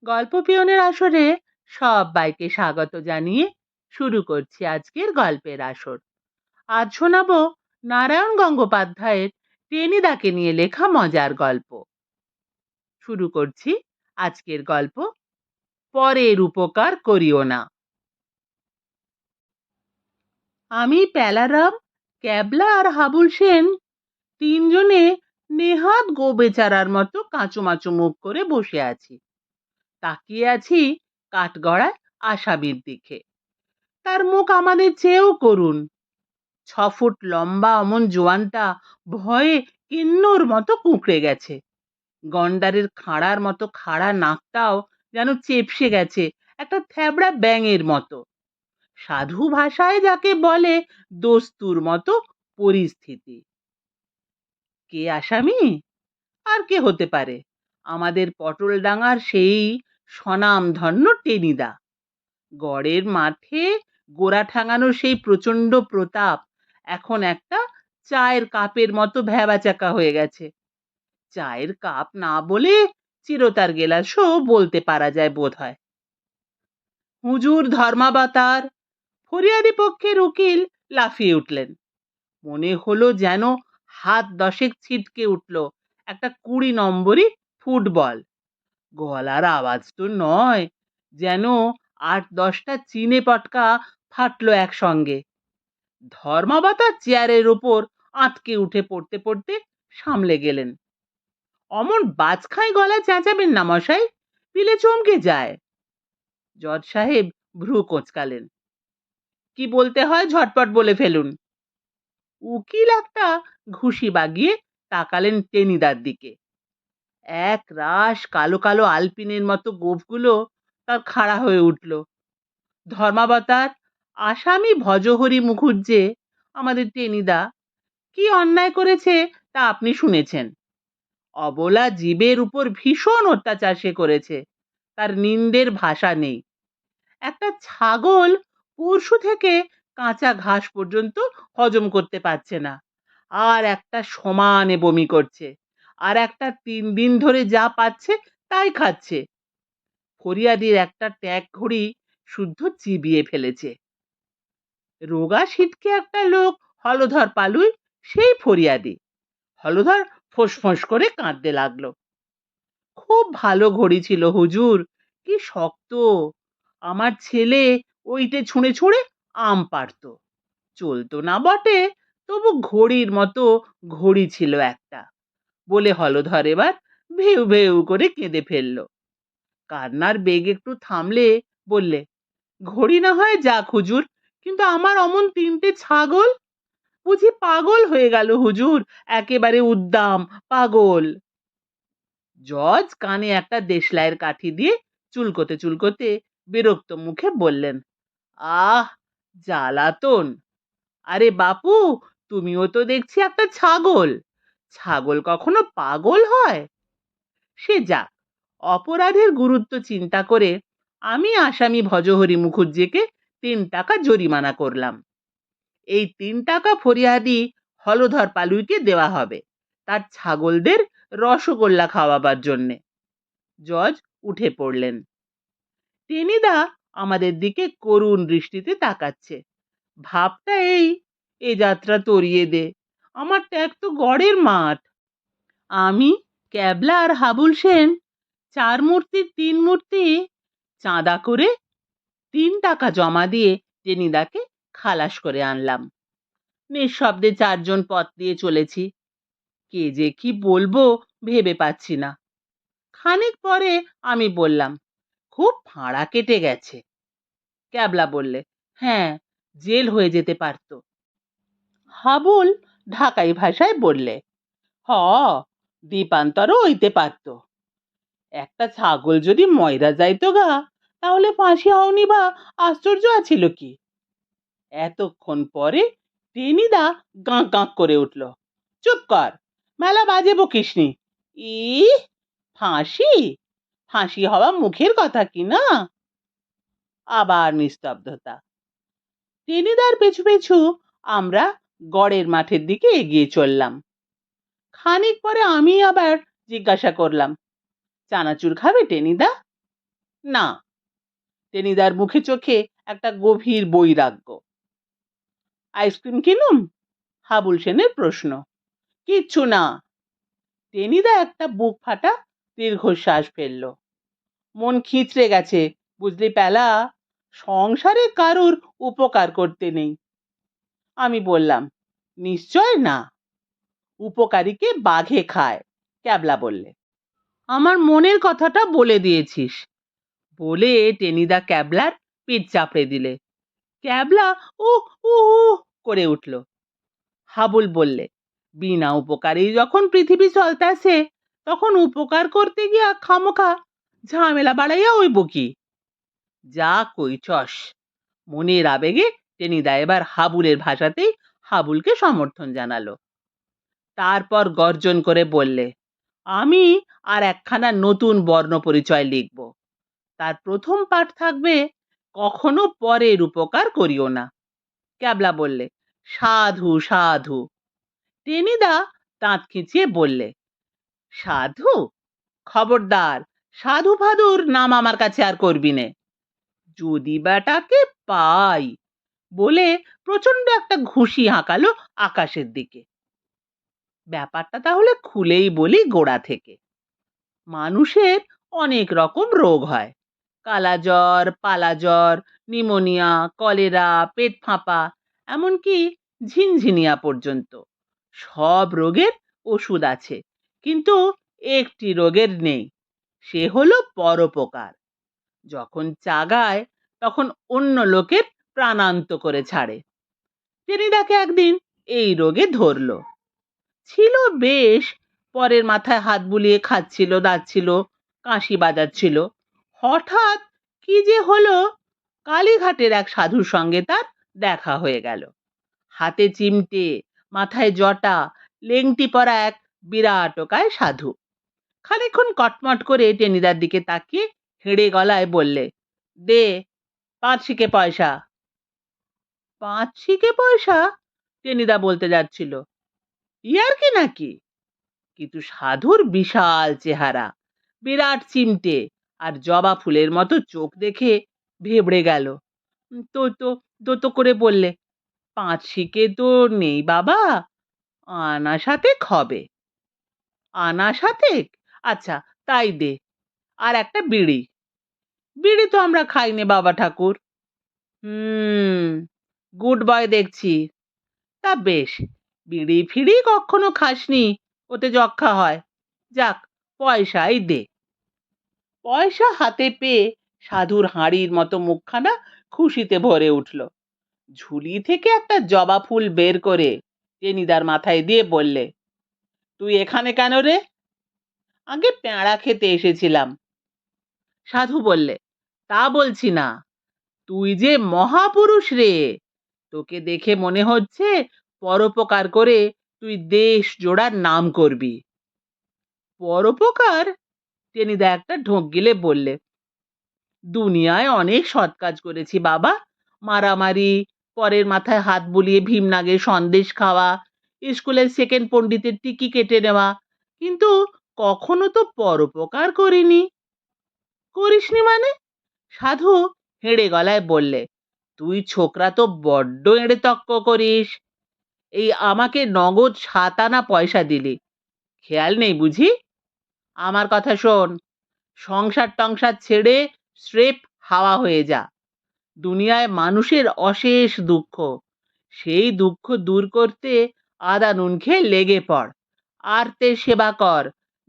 গল্প পিয়নের আসরে সবাইকে স্বাগত জানিয়ে শুরু করছি আজকের গল্পের আসর। আজ শোনাবো নারায়ণ গঙ্গোপাধ্যায়ের টেনিদাকে নিয়ে লেখা মজার গল্প। শুরু করছি আজকের গল্প, পরের উপকার করিও না। আমি, প্যালারাম, ক্যাবলা আর হাবুল সেন তিনজনে নেহাত গো বেচারার মতো কাঁচুমাচু মুখ করে বসে আছি। তাকিয়ে আছি কাঠগড়ায় আসামির দিকে। তার মুখ আমাদের চেয়েও করুণ। 6 ফুট লম্বা অমন জোয়ানটা ভয়ে কিন্নর মতো কুঁকড়ে গেছে। গন্ডারের খাঁড়ার মতো খাড়া নাকটাও যেন চেপসে গেছে একটা থ্যাবড়া ব্যাঙের মতো। সাধু ভাষায় যাকে বলে দস্তুর মতো পরিস্থিতি। কে আসামি? আর কে হতে পারে? আমাদের পটলডাঙ্গার সেই স্বনামধন্য টেনিদা। গড়ের মাঠে গোড়া ঠাঙানো সেই প্রচন্ড প্রতাপ এখন একটা চায়ের কাপের মতো ভ্যাবাচাকা হয়ে গেছে। চায়ের কাপ না বলে চিরতার গেলাসও বলতে পারা যায় বোধ হয়। হুজুর ধর্মাবতার! ফরিয়াদি পক্ষের উকিল লাফিয়ে উঠলেন। মনে হলো যেন হাত 10 ছিটকে উঠল একটা 20 নম্বরই ফুটবল। গলার আওয়াজ তো নয়, যেন 8-10টা চিনে পটকা ফাটলো একসঙ্গে। ধর্মাবতার চেয়ারের ওপর আঁতকে উঠে পড়তে পড়তে সামলে গেলেন। অমন বাজখাই গলা চেঁচাবেন না মশাই, পিলে চমকে যায়। জজ সাহেব ভ্রু কোঁচকালেন। কি বলতে হয় ঝটপট বলে ফেলুন। উকিল একটা ঘুষি বাগিয়ে তাকালেন টেনিদার দিকে। এক রাশ কালো কালো আলপিনের মতো গোঁফগুলো তার খাড়া হয়ে উঠল। ধর্মাবতার, আসামি ভজহরি মুখুজ্জে, আমাদের টেনিদা, কি অন্যায় করেছে তা আপনি শুনেছেন। অবলা জীবের উপর ভীষণ অত্যাচার সে করেছে, তার নিন্দের ভাষা নেই। একটা ছাগল পরশু থেকে কাঁচা ঘাস পর্যন্ত হজম করতে পারছে না, আর একটা সমানে বমি করছে, আর একটা 3 দিন ধরে যা পাচ্ছে তাই খাচ্ছে। ফরিয়াদির একটা ট্যাগ ঘড়ি শুদ্ধ চিবিয়ে ফেলেছে। রোগা সিটকে একটা লোক হলধর পালুই, সেই ফরিয়াদি। হলধর ফোঁস করে কাঁদতে লাগলো। খুব ভালো ঘড়ি ছিল হুজুর, কি শক্ত! আমার ছেলে ওইটে ছুঁড়ে ছুঁড়ে আম পারতো। চলতো না বটে, তবু ঘড়ির মতো ঘড়ি ছিল একটা, বলে হলধর এবার ভেউ ভেউ করে কেঁদে ফেললো। কান্নার বেগ একটু থামলে বললে, ঘড়ি না হয় যাক হুজুর, কিন্তু আমার অমন 3টে ছাগল বুঝি পাগল হয়ে গেল হুজুর, একেবারে উদ্দাম পাগল। জজ কানে একটা দেশলাইয়ের কাঠি দিয়ে চুলকোতে চুলকোতে বিরক্ত মুখে বললেন, আহ, জ্বালাতন! আরে বাপু, তুমিও তো দেখছি একটা ছাগল। ছাগল কখনো পাগল হয়? সে যাক, অপরাধের গুরুত্ব চিন্তা করে আমি আসামি ভজহরি মুখুজ্জেকে 3 টাকা জরিমানা করলাম। এই 3 টাকা ফরিয়াদি হলধর পালুইকে দেওয়া হবে তার ছাগলদের রসগোল্লা খাওয়াবার জন্যে। জজ উঠে পড়লেন। টেনিদা আমাদের দিকে করুণ দৃষ্টিতে তাকাচ্ছে। ভাবটা এই, এ যাত্রা তরিয়ে দে, আমার ট্যাগ তো গড়ের মাঠ। আমি, ক্যাবলা আর হাবুল সেন 4 মূর্তির 3 মূর্তি চাঁদা করে 3 টাকা জমা দিয়ে টেনিদাকে খালাস করে আনলাম। নিঃশব্দে 4 জন পথ দিয়ে চলেছি। কে যে কি বলবো ভেবে পাচ্ছি না। খানিক পরে আমি বললাম, খুব ফাঁড়া কেটে গেছে। ক্যাবলা বললে, হ্যাঁ, জেল হয়ে যেতে পারতো। হাবুল ঢাকাই ভাষায় বললে, হ, দ্বীপান্তরও হইতে পারতো। একটা ছাগল যদি ময়রা যাইতো গা, তাহলে ফাঁসি হওনি বা আশ্চর্য আছিল কি? এতক্ষণ পরে টেনিদা গাঁ গাঁ করে উঠল, চুপ কর, মেলা বাজে বকিসনি। ই, ফাঁসি? ফাঁসি হওয়া মুখের কথা কি না? আবার নিস্তব্ধতা। টেনিদার পেছু পেছু আমরা গড়ের মাঠের দিকে এগিয়ে চললাম। খানিক পরে আমি আবার জিজ্ঞাসা করলাম, চানাচুর খাবে টেনিদা? না। টেনিদার মুখে চোখে একটা গভীর বৈরাগ্য। আইসক্রিম কিনুম? হাবুল সেনের প্রশ্ন। কিচ্ছু না। টেনিদা একটা বুক ফাটা দীর্ঘশ্বাস ফেলল। মন খিঁচড়ে গেছে, বুঝলি প্যালা, সংসারে কারুর উপকার করতে নেই। আমি বললাম, নিশ্চয় না, উপকারীকে বাঘে খায়, ক্যাবলা বললে। আমার মনের কথাটা বলে দিয়েছিস, বলে টেনিদা ক্যাবলার পিঠ চাপড়ে দিলে। ক্যাবলা উ উ করে উঠল। হাবুল বললে, বিনা উপকারী যখন পৃথিবী চলতেছে, তখন উপকার করতে গিয়া খামোখা ঝামেলা বাড়াইয়া হইব কি? যা কইছস। মনের আবেগে টেনিদা এবার হাবুলের ভাষাতেই হাবুলকে সমর্থন জানালো। তারপর গর্জন করে বললে, আমি আর একখানা নতুন বর্ণ পরিচয় লিখব। তার প্রথম পাঠ থাকবে, কখনো পরের উপকার করিও না। ক্যাবলা বললে, সাধু সাধু। টেনিদা দাঁত খিঁচিয়ে বললে, সাধু? খবরদার, সাধু ফাধুর নাম আমার কাছে আর করবি নে। যদি বেটাকে পাই, বলে প্রচন্ড একটা ঘুষি হাঁকালো আকাশের দিকে। ব্যাপারটা তাহলে খুলেই বলি গোড়া থেকে। মানুষের অনেক রকম রোগ হয়। কালাজ্বর, পালাজ্বর, নিমোনিয়া, কলেরা, পেট ফাঁপা, এমনকি ঝিনঝিনিয়া পর্যন্ত। সব রোগের ওষুধ আছে, কিন্তু একটি রোগের নেই, সে হলো পরোপকার। যখন চাগায়, তখন অন্য লোকের প্রাণান্ত করে ছাড়ে। টেনিদাকে একদিন এই রোগে ধরলো। ছিল বেশ, পরের মাথায় হাত বুলিয়ে খাচ্ছিল, দাচ্ছিল, কাশি বাজাচ্ছিল। হঠাৎ কি যে হলো, কালীঘাটের এক সাধুর সঙ্গে তার দেখা হয়ে গেল। হাতে চিমটে, মাথায় জটা, লেংটি পরা এক বিরাটকায় সাধু। খানিকক্ষণ কটমট করে টেনিদার দিকে তাকিয়ে হেঁড়ে গলায় বললে, দে 5 শিকে পয়সা। 5 শিকে পয়সা? টেনিদা বলতে যাচ্ছিল, ইয়ার কি নাকি? কিন্তু সাধুর বিশাল চেহারা, বিরাট চিমটে আর জবা ফুলের মতো চোখ দেখে ভেবড়ে গেল। তো তো তো তো করে বললে, 5 শিকে তো নেই বাবা, আনা সাতেক হবে। আনা সাতেক? আচ্ছা, তাই দে। আর একটা বিড়ি। বিড়ি তো আমরা খাই নে বাবা ঠাকুর। গুড বয় দেখছি। তা বেশ, বিড়ি ফিড়ি কখনো খাসনি, ওতে যক্ষা হয়। যাক, পয়সাই দে। পয়সা হাতে পেয়ে সাধুর হাঁড়ির মতো মুখখানা খুশিতে ভরে উঠল। ঝুলি থেকে একটা জবা ফুল বের করে টেনিদার মাথায় দিয়ে বললে, তুই এখানে কেন রে? আগে পেঁড়া খেতে এসেছিলাম। সাধু বললে, তা বলছি না, তুই যে মহাপুরুষ রে, তোকে দেখে মনে হচ্ছে পরোপকার করে তুই দেশ জোড়ার নাম করবি। পরোপকার? টেনিদা একটা ঢোক গিলে বললে, দুনিয়ায় অনেক সৎ কাজ করেছি বাবা। মারামারি, পরের মাথায় হাত বুলিয়ে ভীমনাগের সন্দেশ খাওয়া, স্কুলের সেকেন্ড পণ্ডিতের টিকি কেটে নেওয়া, কিন্তু কখনো তো পরোপকার করিনি। করিসনি মানে? সাধু হেঁড়ে গলায় বললে, তুই ছোকরা তো বড্ড এঁড়ে তক্ক করিস। এই আমাকে নগদ 7 আনা পয়সা দিলি, খেয়াল নেই বুঝি? আমার কথা শোন, সংসার টংসার ছেড়ে স্রেফ হাওয়া হয়ে যা। দুনিয়ায় মানুষের অশেষ দুঃখ, সেই দুঃখ দূর করতে আদা নুন খেয়ে লেগে পড়, আরতের সেবা কর,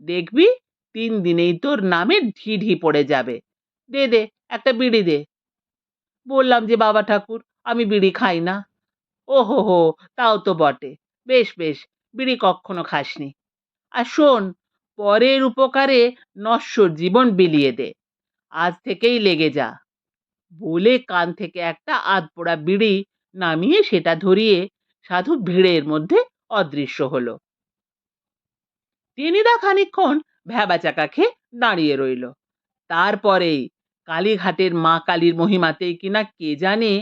দেখবি 3 দিনেই তোর নামে ঢিঢি পড়ে যাবে। দে দে, একটা বিড়ি দে। বললাম যে বাবা ঠাকুর, আমি বিড়ি খাই না। ও হো হো, তাও তো বটে। বেশ বেশ, বিড়ি কখনো খাসনি। আর শোন, পরের উপকারে নশ্বর জীবন বিলিয়ে দে, আজ থেকেই লেগে যা। বলে কান থেকে একটা আধপোড়া বিড়ি নামিয়ে সেটা ধরিয়ে সাধু ভিড়ের মধ্যে অদৃশ্য হলো। টেনিদা খানিকক্ষণ ভ্যাবাচাকা খেয়ে দাঁড়িয়ে রইল। তারপরেই কালীঘাটের মা কালীর মহিমাতেই কিনা কে জানে,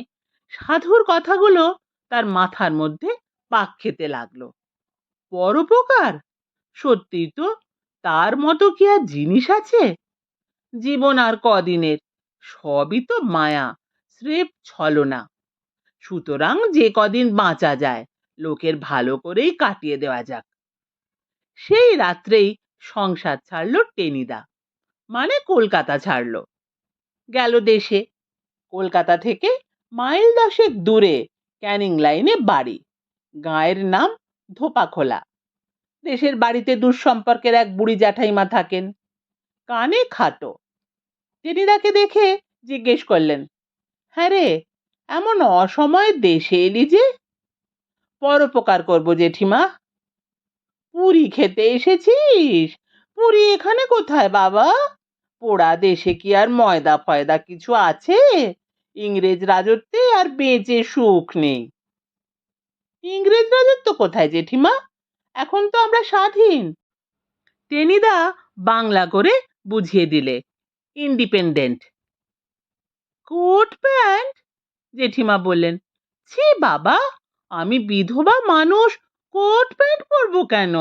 সাধুর কথাগুলো তার মাথার মধ্যে পাক খেতে লাগলো। পরোপকার? সত্যিই তো, তার মতো কি আর জিনিস আছে? জীবন আর কদিনের, সবই তো মায়া, স্রেফ ছলনা। সুতরাং যে কদিন বাঁচা যায় লোকের ভালো করেই কাটিয়ে দেওয়া যাক। সেই রাত্রেই সংসার ছাড়লো টেনিদা, মানে কলকাতা ছাড়লো, গেল দেশে। কলকাতা থেকে মাইল 10 দূরে ক্যানিং লাইনে বাড়ি। গাঁয়ের নাম ধোপাখোলা। দেশের বাড়িতে দুঃসম্পর্কের এক বুড়ি জ্যাঠাইমা থাকেন, কানে খাটো। টেনিদাকে দেখে জিজ্ঞেস করলেন, হ্যাঁ রে, এমন অসময়ে দেশে এলি যে? পরোপকার করবো জেঠিমা। পুরি খেতে এসেছিস? পুরি এখানে কোথায় বাবা? পোড়া দেশে কি আর ময়দা ফয়দা কিছু আছে? ইংরেজ রাজত্বে আর বেঁচে সুখ নেই। ইংরেজ রাজত্ব কোথায় জেঠিমা? এখন তো আমরা স্বাধীন। টেনিদা বাংলা করে বুঝিয়ে দিলে, ইন্ডিপেন্ডেন্ট। Coat pant? জেঠিমা বললেন, ছি বাবা, আমি বিধবা মানুষ, কোট প্যান্ট পরবো কেন?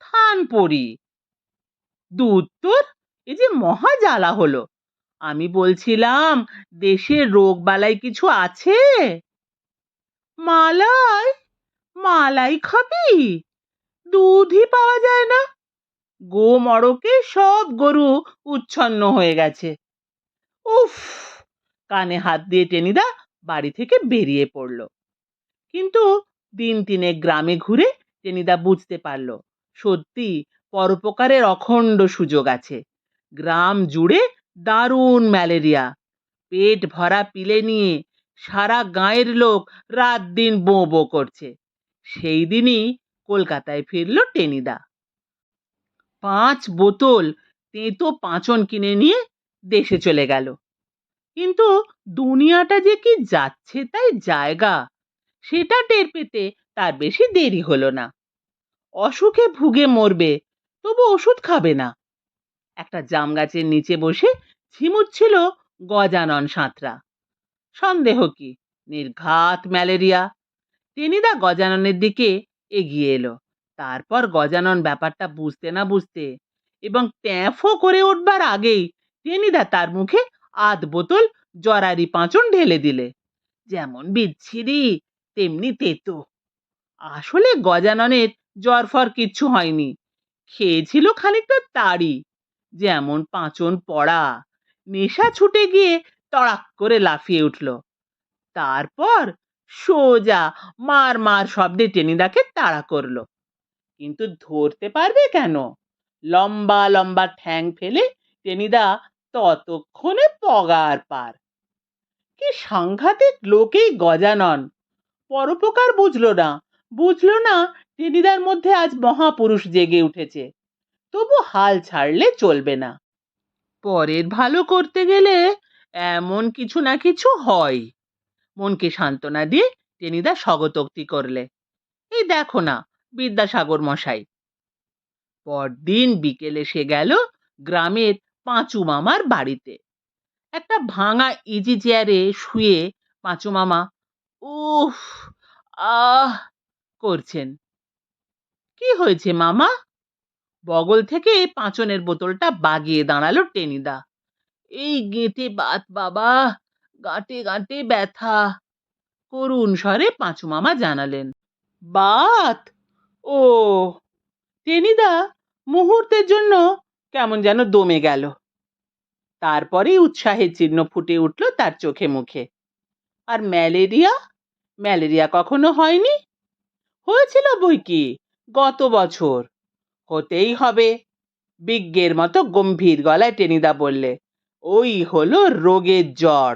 থান পরি। দুধ তোর, এ যে মহা জ্বালা হলো। আমি বলছিলাম, দেশের রোগ বালাই কিছু আছে? মালাই? মালাই খাবি? দুধই পাওয়া যায় না। গো মড়কে সব গরু উচ্ছন্ন হয়ে গেছে। উফ! কানে হাত দিয়ে টেনিদা বাড়ি থেকে বেরিয়ে পড়ল। কিন্তু দিন 3 গ্রামে ঘুরে টেনিদা বুঝতে পারল, সত্যি পরোপকারের অখণ্ড সুযোগ আছে। গ্রাম জুড়ে দারুণ ম্যালেরিয়া। পেট ভরা পিলে নিয়ে সারা গাঁয়ের লোক রাত দিন বোঁ বোঁ করছে। সেই দিনই কলকাতায় ফিরল টেনিদা। 5 বোতল তেঁতো পাঁচন কিনে নিয়ে দেশে চলে গেল। কিন্তু দুনিয়াটা যে কি যাচ্ছে তাই জায়গা, সেটা টের পেতে তার বেশি দেরি হলো না। অসুখে ভুগে মরবে, তবু ওষুধ খাবে না। একটা জাম গাছের নিচে বসে ঝিমুচ্ছিল গজানন সাঁতরা। সন্দেহ কি, নির্ঘাত ম্যালেরিয়া। টেনিদা গজাননের দিকে এগিয়ে এলো। তারপর গজানন ব্যাপারটা বুঝতে না বুঝতে এবং ট্যাঁফো করে উঠবার আগেই টেনিদা তার মুখে 8 বোতল জরারি পাঁচন ঢেলে দিলে। যেমন বিচ্ছিরি তেমনি তেতো। আসলে গজাননের জ্বর ফর কিচ্ছু হয়নি, খেয়েছিল খানিকটা তাড়ি। যেমন পাঁচন পড়া, নেশা ছুটে গিয়ে তড়াক করে লাফিয়ে উঠল। তারপর সোজা মার মার শব্দে টেনিদাকে তাড়া করলো। কিন্তু ধরতে পারবে কেন? লম্বা লম্বা ঠ্যাং ফেলে টেনিদা ততক্ষণে পগার পার। কি সাংঘাতিক লোকেই গজানন! পরোপকার বুঝলো না টেনিদার মধ্যে আজ মহাপুরুষ জেগে উঠেছে। তবু হাল ছাড়লে চলবে না। পরের ভালো করতে গেলে এমন কিছু না কিছু হয়। মনকে সান্ত্বনা দিয়ে টেনিদা স্বগতোক্তি করলে, এই দেখো না বিদ্যাসাগর মশাই। পরদিন বিকেলে সে গেল গ্রামের পাঁচু মামার বাড়িতে। একটা ভাঙা ইজি চেয়ারে শুয়ে পাঁচু মামা উফ আহ করছেন। কি হয়েছে মামা? বগল থেকে পাঁচনের বোতলটা বাগিয়ে দাঁড়ালো টেনিদা। এই গেঁটে বাত বাবা, গাঁটে গাঁটে ব্যথা, করুণ স্বরে পাঁচু মামা জানালেন। বাত? ও! টেনিদা মুহূর্তের জন্য কেমন যেন দমে গেল। তারপরেই উৎসাহের চিহ্ন ফুটে উঠল তার চোখে মুখে। আর ম্যালেরিয়া? ম্যালেরিয়া কখনো হয়নি? হয়েছিল বৈকি, গত বছর। হতেই হবে, বিজ্ঞের মতো গম্ভীর গলায় টেনিদা বললে। ওই হলো রোগের জ্বর,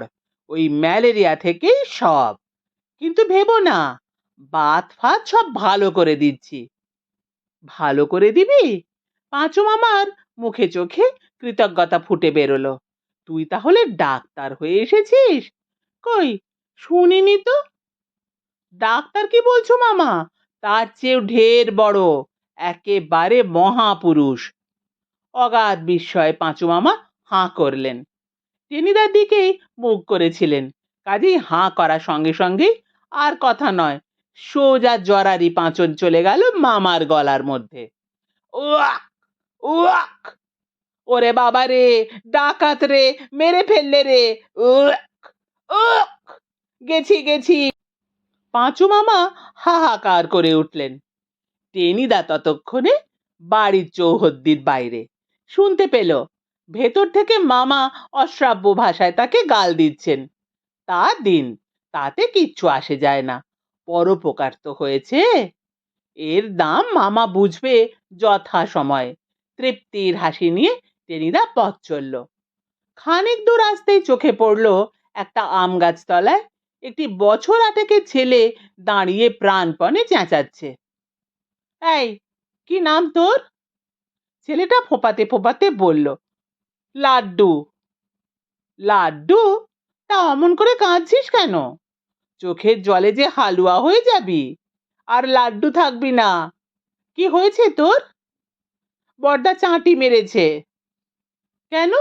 ওই ম্যালেরিয়া থেকেই সব। কিন্তু ভেবো না, বাত ফাত সব ভালো করে দিচ্ছি। ভালো করে দিবি? পাঁচু মামার মুখে চোখে কৃতজ্ঞতা ফুটে বেরোলো। তুই তাহলে ডাক্তার হয়ে এসেছিস? কই শুনিনি তো। ডাক্তার কি বলছো মামা? তার চেয়েও ঢের বড়, একেবারে মহাপুরুষ। অগাধ বিস্ময়ে পাঁচু মামা হাঁ করলেন। টেনিদার দিকেই মুখ করেছিলেন, কাজেই হাঁ করার সঙ্গে সঙ্গেই আর কথা নয়, সোজা জরারি পাঁচন চলে গেল মামার গলার মধ্যে। উয়াক উয়াক! ওরে বাবা রে, ডাকাত রে, মেরে ফেললে রে। উক, উক, গেছি গেছি। পাঁচু মামা হাহাকার করে উঠলেন। টেনিদা ততক্ষণে বাড়ির চৌহদ্দির বাইরে শুনতে পেল ভেতর থেকে মামা অশ্রাব্য ভাষায় তাকে গাল দিচ্ছেন। তা দিন, তাতে কিচ্ছু আসে যায় না, পরোপকার তো হয়েছে, এর দাম মামা বুঝবে যথা সময়ে। তৃপ্তির হাসি নিয়ে টেনিদা পথ চলল। খানিক দূর আসতেই চোখে পড়ল একটা আম গাছ তলায় একটি বছর আটেকের ছেলে দাঁড়িয়ে প্রাণপণে চেঁচাচ্ছে। এই, কি নাম তোর? ছেলেটা ফোঁপাতে ফোঁপাতে বলল, লাড্ডু। লাড্ডু? তা অমন করে কাঁদছিস কেন? চোখের জলে যে হালুয়া হয়ে যাবি, আর লাড্ডু থাকবি না। কি হয়েছে তোর? বড়দা চাঁটি মেরেছে। কেন?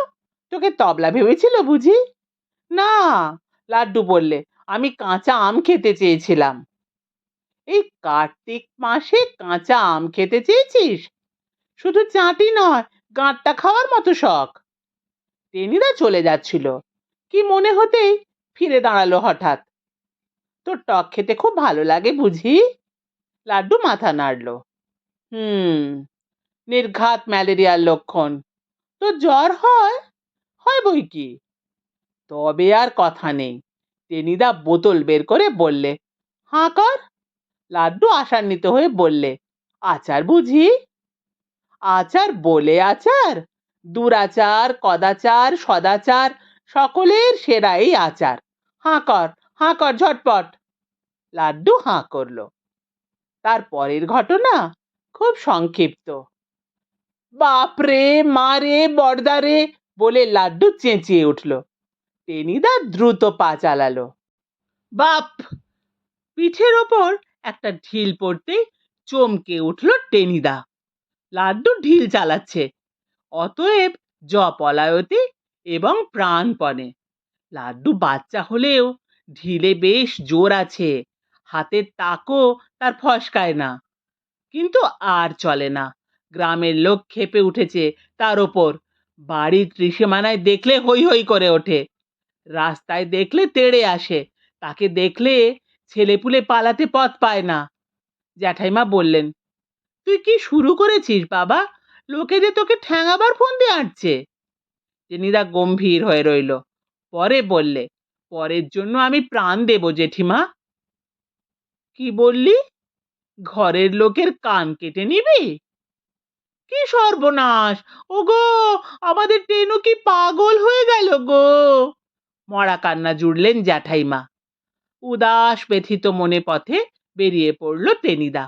তোকে তবলা ভেবেছিল বুঝি? না, লাড্ডু বললে, আমি কাঁচা আম খেতে চেয়েছিলাম। এই কার্তিক মাসে কাঁচা আম খেতে চেয়েছিস? শুধু চাঁটি নয়, গাঁটটা খাওয়ার মতো শখ। টেনিদা চলে যাচ্ছিল, কি মনে হতেই ফিরে দাঁড়ালো হঠাৎ। তোর টক খেতে খুব ভালো লাগে বুঝি? লাড্ডু মাথা নাড়ল। হুম, নির্ঘাত ম্যালেরিয়ার লক্ষণ। তোর জ্বর হয়? হয় বই কি। তবে আর কথা নেই। টেনিদা বোতল বের করে বললে, হাঁ কর। লাড্ডু আশান্বিত হয়ে বললে, আচার বুঝি? আচার বলে আচার, দুরাচার, কদাচার, সদাচার, সকলের সেরা এই আচার। হাঁ কর, হাঁ কর ঝটপট। লাড্ডু হাঁ করলো। তার পরের ঘটনা খুব সংক্ষিপ্ত। বাপরে, মারে, বড়দারে বলে লাড্ডু চেঁচিয়ে উঠল। টেনিদা দ্রুত পা চালালো। বাপ! পিঠের ওপর একটা ঢিল পড়তেই চমকে উঠল টেনিদা। লাড্ডু ঢিল চালাচ্ছে, অতএব জপলায়তে এবং প্রাণপণে। লাড্ডু বাচ্চা হলেও ঢিলে বেশ জোর আছে, হাতের তাকও তার ফসকায় না। কিন্তু আর চলে না, গ্রামের লোক ক্ষেপে উঠেছে তার ওপর। বাড়ির ত্রিসীমানায় দেখলে হৈ হৈ করে ওঠে, রাস্তায় দেখলে তেড়ে আসে, তাকে দেখলে ছেলেপুলে পালাতে পথ পায় না। জ্যাঠাইমা বললেন, তুই কি শুরু করেছিস বাবা? লোকে যে তোকে ঠ্যাঙাবার ফন্দি আঁটছে। টেনিদা গম্ভীর হয়ে রইল। পরে বললে, পরের জন্য আমি প্রাণ দেব জেঠিমা। কি বললি? ঘরের লোকের কান কেটে নিবি? কি সর্বনাশ! ওগো, আমাদের টেনু কি পাগল হয়ে গেল গো? মরা কান্না জুড়লেন জ্যাঠাইমা। উদাস ব্যথিত মনে পথে বেরিয়ে পড়ল টেনিদা।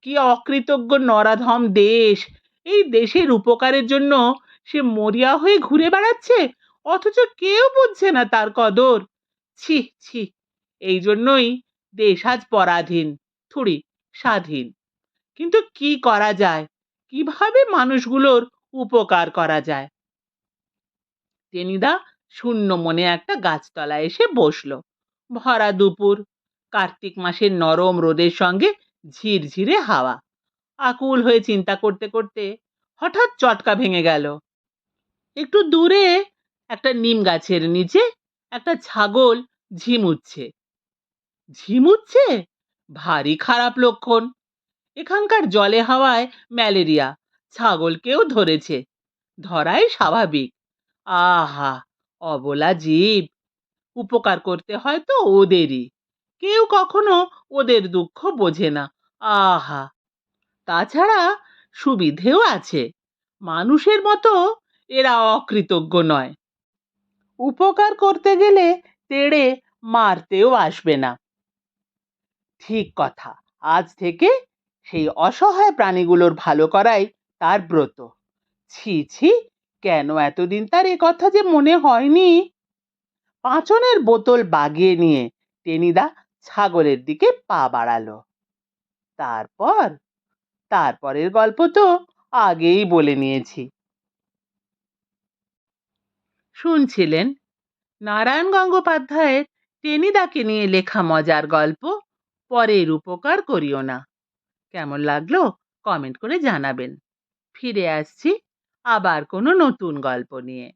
কি অকৃতজ্ঞ নরাধম দেশ! এই দেশের উপকারের জন্য সে মরিয়া হয়ে ঘুরে বেড়াচ্ছে, অথচ কেউ বুঝছে না তার কদর। ছি ছি, এই জন্যই দেশ আজ পরাধীন, থুড়ি স্বাধীন। কিন্তু কি করা যায়, কিভাবে মানুষগুলোর উপকার করা যায়? টেনিদা শূন্য মনে একটা গাছতলায় এসে বসলো। ভরা দুপুর, কার্তিক মাসের নরম রোদের সঙ্গে ঝিরঝিরে হাওয়া। আকুল হয়ে চিন্তা করতে করতে হঠাৎ চটকা ভেঙে গেল। একটু দূরে একটা নিম গাছের নিচে একটা ছাগল ঝিমুচ্ছে। ঝিমুচ্ছে? ভারী খারাপ লক্ষণ। এখানকার জলে হাওয়ায় ম্যালেরিয়া ছাগলকেও ধরেছে, ধরাই স্বাভাবিক। আহা, অবলা জীব! উপকার করতে হয় তো ওদেরই, কেউ কখনো ওদের দুঃখ বোঝে না। আহা, তাছাড়া সুবিধেও আছে, মানুষের মতো এরা অকৃতজ্ঞ নয়। উপকার করতে গেলে তেড়ে মারতেও আসবে না। ঠিক কথা, আজ থেকে সেই অসহায় প্রাণীগুলোর ভালো করাই তার ব্রত। ছি ছি, কেন এতদিন তার এ কথা যে মনে হয়নি। পাঁচনের বোতল বাগিয়ে নিয়ে টেনিদা ছাগলের দিকে পা বাড়ালো। তারপর তারপরের গল্প তো আগেই বলে নিয়েছি। শুনছিলেন নারায়ণ গঙ্গোপাধ্যায়ের টেনিদাকে নিয়ে লেখা মজার গল্প পরের উপকার করিও না। কেমন লাগলো কমেন্ট করে জানাবেন। ফিরে আসছি আবার কোনো নতুন গল্প নিয়ে।